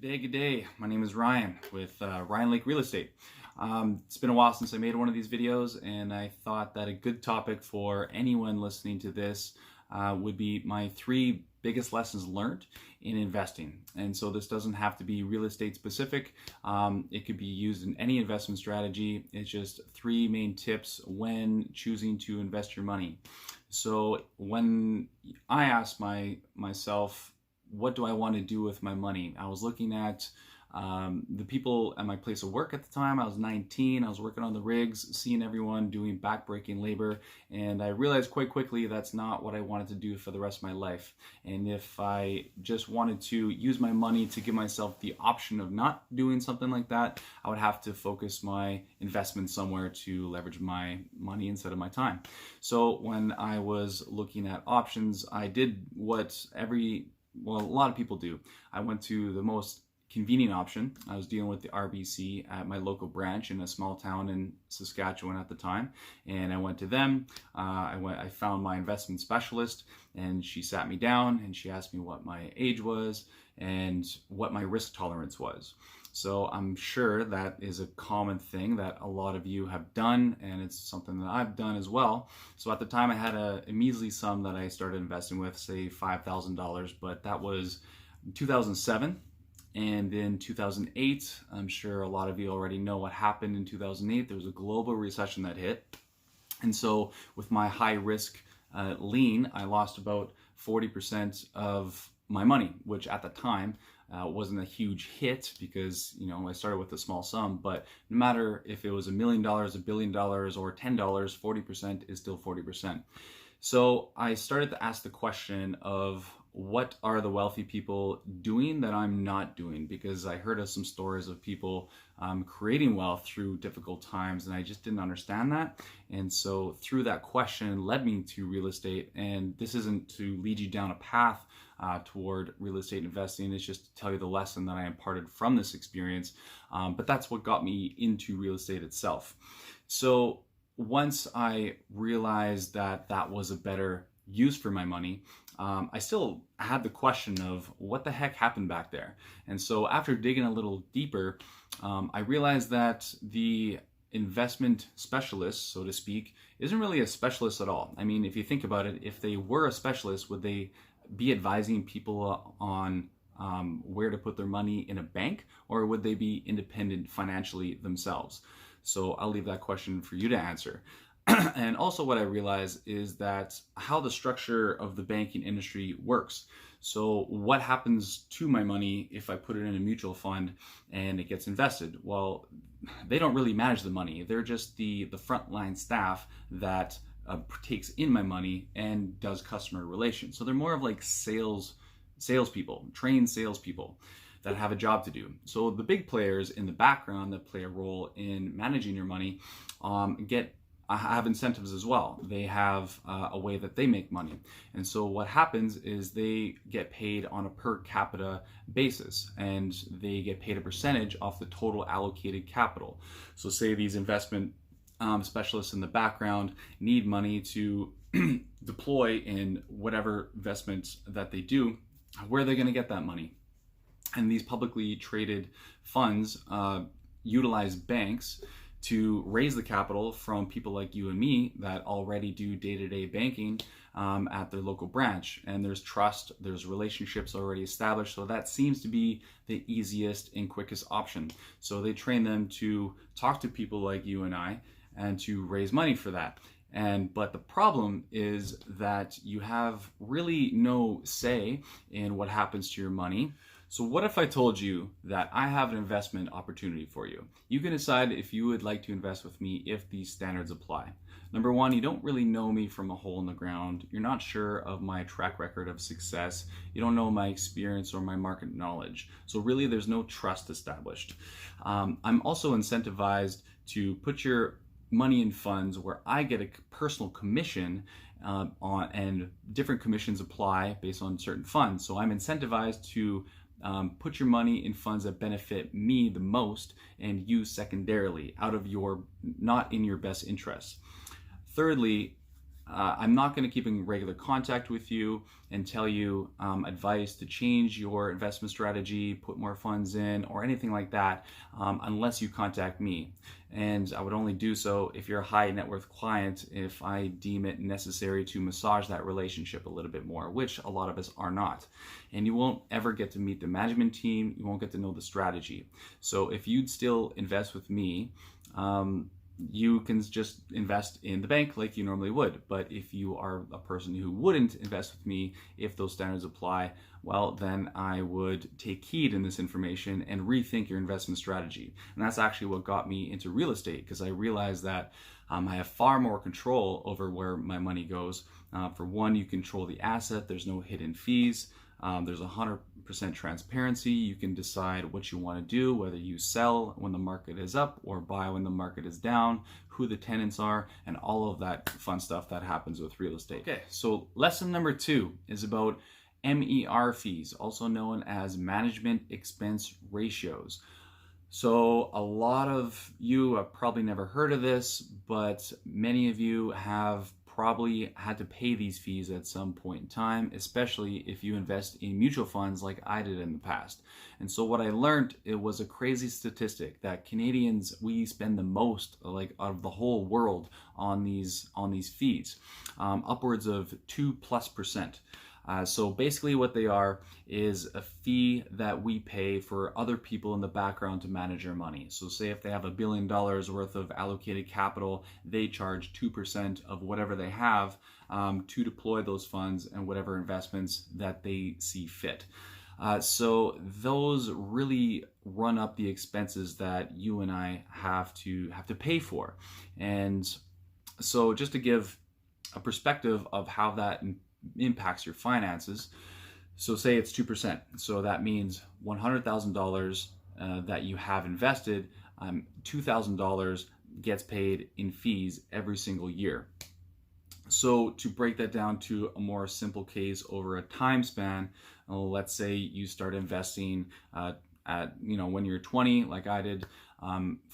Good day. My name is Ryan with Ryan Lake Real Estate. It's been a while since I made one of these videos, and I thought that a good topic for anyone listening to this would be my 3 biggest lessons learned in investing. And so this doesn't have to be real estate specific. It could be used in any investment strategy. It's just 3 main tips when choosing to invest your money. So when I asked myself, what do I want to do with my money? I was looking at the people at my place of work at the time. I was 19, I was working on the rigs, seeing everyone doing backbreaking labor, and I realized quite quickly that's not what I wanted to do for the rest of my life. And if I just wanted to use my money to give myself the option of not doing something like that, I would have to focus my investment somewhere to leverage my money instead of my time. So when I was looking at options, I did what a lot of people do. I went to the most convenient option. I was dealing with the RBC at my local branch in a small town in Saskatchewan at the time, and I went to them. I found my investment specialist, and she sat me down and she asked me what my age was and what my risk tolerance was. So I'm sure that is a common thing that a lot of you have done, and it's something that I've done as well. So at the time I had a measly sum that I started investing with, say $5,000, but that was 2007. And in 2008, I'm sure a lot of you already know what happened in 2008. There was a global recession that hit. And so with my high risk lien, I lost about 40% of my money, which at the time wasn't a huge hit because, I started with a small sum, but no matter if it was $1 million, $1 billion, or $10, 40% is still 40%. So I started to ask the question of, what are the wealthy people doing that I'm not doing? Because I heard of some stories of people creating wealth through difficult times, and I just didn't understand that. And so through that question led me to real estate. And this isn't to lead you down a path toward real estate investing. It's just to tell you the lesson that I imparted from this experience. But that's what got me into real estate itself. So once I realized that that was a better use for my money, I still had the question of what the heck happened back there. And so after digging a little deeper, I realized that the investment specialist, so to speak, isn't really a specialist at all. I mean, if you think about it, if they were a specialist, would they be advising people on where to put their money in a bank, or would they be independent financially themselves? So I'll leave that question for you to answer. And also what I realized is that how the structure of the banking industry works. So what happens to my money if I put it in a mutual fund and it gets invested? Well, they don't really manage the money. They're just the frontline staff that takes in my money and does customer relations. So they're more of like salespeople, trained salespeople that have a job to do. So the big players in the background that play a role in managing your money have incentives as well. They have a way that they make money. And so what happens is they get paid on a per capita basis, and they get paid a percentage off the total allocated capital. So say these investment specialists in the background need money to deploy in whatever investments that they do. Where are they going to get that money? And these publicly traded funds utilize banks to raise the capital from people like you and me that already do day-to-day banking at their local branch. And there's trust, there's relationships already established. So that seems to be the easiest and quickest option. So they train them to talk to people like you and I and to raise money for that. But the problem is that you have really no say in what happens to your money. So what if I told you that I have an investment opportunity for you? You can decide if you would like to invest with me if these standards apply. Number one, you don't really know me from a hole in the ground. You're not sure of my track record of success. You don't know my experience or my market knowledge. So really there's no trust established. I'm also incentivized to put your money in funds where I get a personal commission and different commissions apply based on certain funds. So I'm incentivized to put your money in funds that benefit me the most and you secondarily, not in your best interest. Thirdly, I'm not going to keep in regular contact with you and tell you advice to change your investment strategy, put more funds in, or anything like that unless you contact me. And I would only do so if you're a high net worth client, if I deem it necessary to massage that relationship a little bit more, which a lot of us are not. And you won't ever get to meet the management team. You won't get to know the strategy. So if you'd still invest with me, you can just invest in the bank like you normally would. But if you are a person who wouldn't invest with me, if those standards apply, well, then I would take heed in this information and rethink your investment strategy. And that's actually what got me into real estate, because I realized that I have far more control over where my money goes. For one, you control the asset. There's no hidden fees. There's 100% transparency. You can decide what you want to do, whether you sell when the market is up or buy when the market is down, who the tenants are, and all of that fun stuff that happens with real estate. Okay, so lesson number 2 is about MER fees, also known as management expense ratios. So a lot of you have probably never heard of this, but many of you have probably had to pay these fees at some point in time, especially if you invest in mutual funds like I did in the past. And so what I learned, it was a crazy statistic that Canadians, we spend the most, like out of the whole world, on these fees, upwards of 2+%. So basically what they are is a fee that we pay for other people in the background to manage our money. So say if they have $1 billion worth of allocated capital, they charge 2% of whatever they have to deploy those funds and whatever investments that they see fit. So those really run up the expenses that you and I have to pay for. And so just to give a perspective of how that impacts your finances. So say it's 2%. So that means $100,000 that you have invested, $2,000 gets paid in fees every single year. So to break that down to a more simple case over a time span, let's say you start investing at when you're 20, like I did,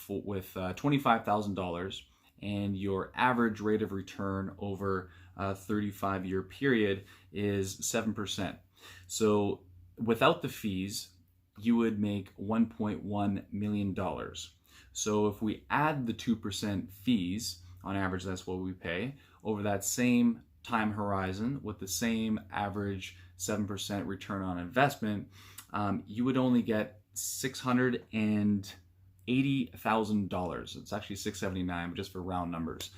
with $25,000, and your average rate of return over a 35-year period is 7%. So without the fees, you would make $1.1 million. So if we add the 2% fees, on average that's what we pay, over that same time horizon with the same average 7% return on investment, you would only get $680,000. It's actually $679, just for round numbers.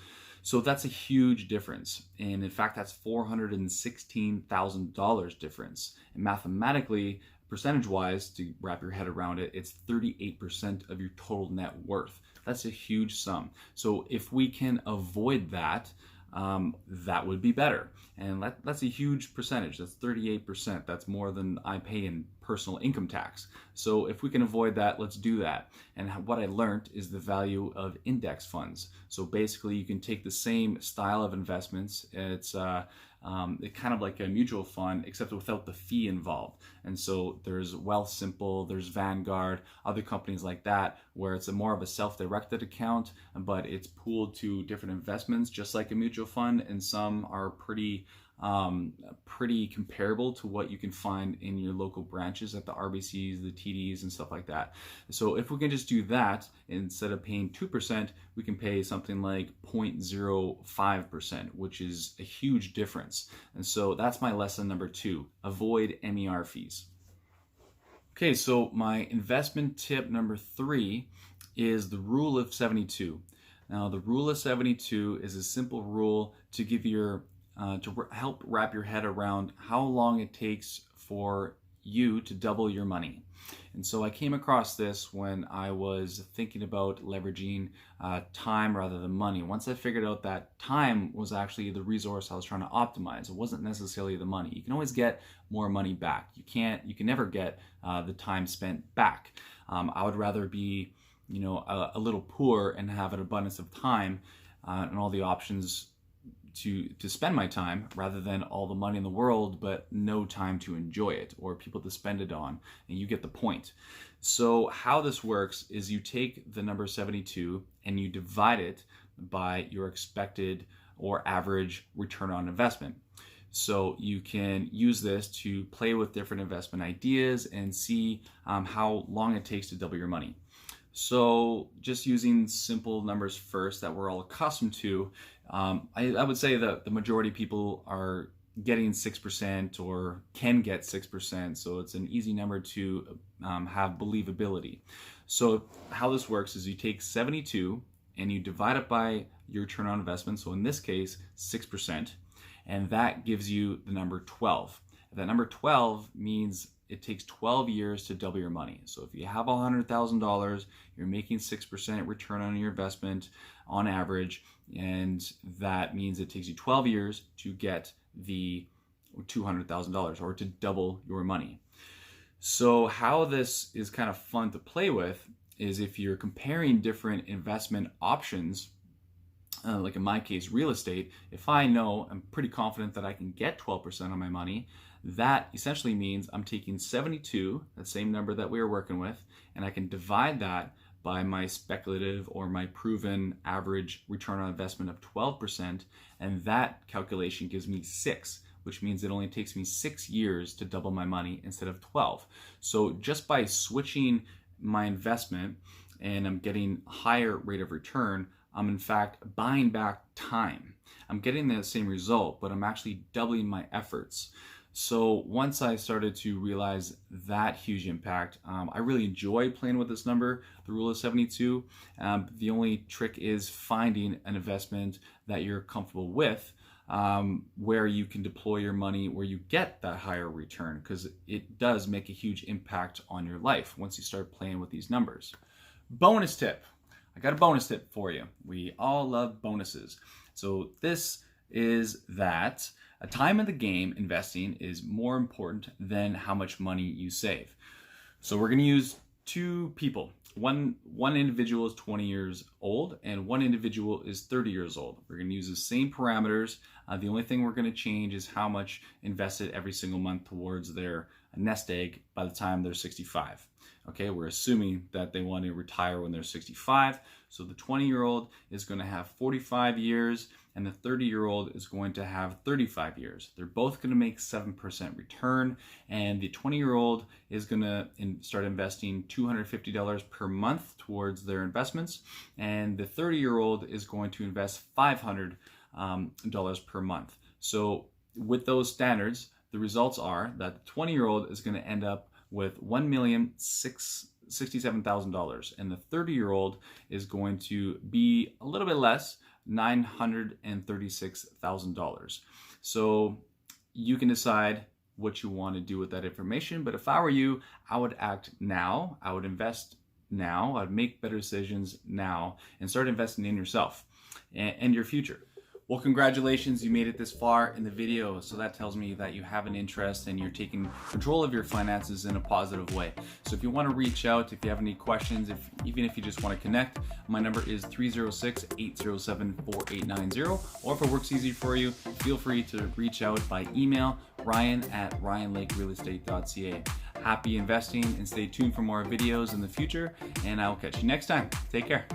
So that's a huge difference. And in fact, that's $416,000 difference. And mathematically, percentage-wise, to wrap your head around it, it's 38% of your total net worth. That's a huge sum. So if we can avoid that, that would be better. And that's a huge percentage. That's 38%. That's more than I pay in personal income tax. So if we can avoid that, let's do that. And what I learned is the value of index funds. So basically you can take the same style of investments. It's kind of like a mutual fund, except without the fee involved. And so there's Wealthsimple, there's Vanguard, other companies like that, where it's more of a self-directed account, but it's pooled to different investments, just like a mutual fund. And some are pretty comparable to what you can find in your local branches at the RBCs, the TDs, and stuff like that. So if we can just do that, instead of paying 2%, we can pay something like 0.05%, which is a huge difference. And so that's my lesson number 2, avoid MER fees. Okay, so my investment tip number 3 is the rule of 72. Now, the rule of 72 is a simple rule to give your to help wrap your head around how long it takes for you to double your money. And so I came across this when I was thinking about leveraging time rather than money. Once I figured out that time was actually the resource I was trying to optimize, it wasn't necessarily the money. You can always get more money back. You can never get the time spent back. I would rather be, a little poor and have an abundance of time and all the options to spend my time, rather than all the money in the world but no time to enjoy it or people to spend it on. And you get the point. So how this works is you take the number 72 and you divide it by your expected or average return on investment. So you can use this to play with different investment ideas and see how long it takes to double your money. So just using simple numbers first that we're all accustomed to, I would say that the majority of people are getting 6% or can get 6%. So it's an easy number to have believability. So how this works is you take 72 and you divide it by your return on investment. So in this case, 6%. And that gives you the number 12. That number 12 means it takes 12 years to double your money. So if you have $100,000, you're making 6% return on your investment on average, and that means it takes you 12 years to get the $200,000 or to double your money. So how this is kind of fun to play with is if you're comparing different investment options, like in my case, real estate, if I know, I'm pretty confident that I can get 12% on my money, that essentially means I'm taking 72, the same number that we were working with, and I can divide that by my speculative or my proven average return on investment of 12%, and that calculation gives me 6, which means it only takes me 6 years to double my money instead of 12. So just by switching my investment and I'm getting a higher rate of return, I'm in fact buying back time. I'm getting the same result, but I'm actually doubling my efforts. So once I started to realize that huge impact, I really enjoy playing with this number, the rule of 72. The only trick is finding an investment that you're comfortable with, where you can deploy your money, where you get that higher return, because it does make a huge impact on your life once you start playing with these numbers. Bonus tip. I got a bonus tip for you. We all love bonuses. So this is that a time in the game investing is more important than how much money you save. So we're going to use two people. One individual is 20 years old and one individual is 30 years old. We're going to use the same parameters. The only thing we're going to change is how much invested every single month towards their nest egg by the time they're 65. Okay, we're assuming that they want to retire when they're 65. So the 20-year-old is going to have 45 years and the 30-year-old is going to have 35 years. They're both going to make 7% return, and the 20-year-old is going to start investing $250 per month towards their investments, and the 30-year-old is going to invest $500 per month. So with those standards, the results are that the 20-year-old is going to end up with $1,067,000, and the 30-year-old is going to be a little bit less, $936,000. So you can decide what you want to do with that information, but if I were you, I would act now. I would invest now. I'd make better decisions now and start investing in yourself and your future. Well, congratulations, you made it this far in the video. So that tells me that you have an interest and you're taking control of your finances in a positive way. So if you want to reach out, if you have any questions, even if you just want to connect, my number is 306-807-4890. Or if it works easy for you, feel free to reach out by email, ryan@ryanlakerealestate.ca. Happy investing and stay tuned for more videos in the future, and I'll catch you next time. Take care.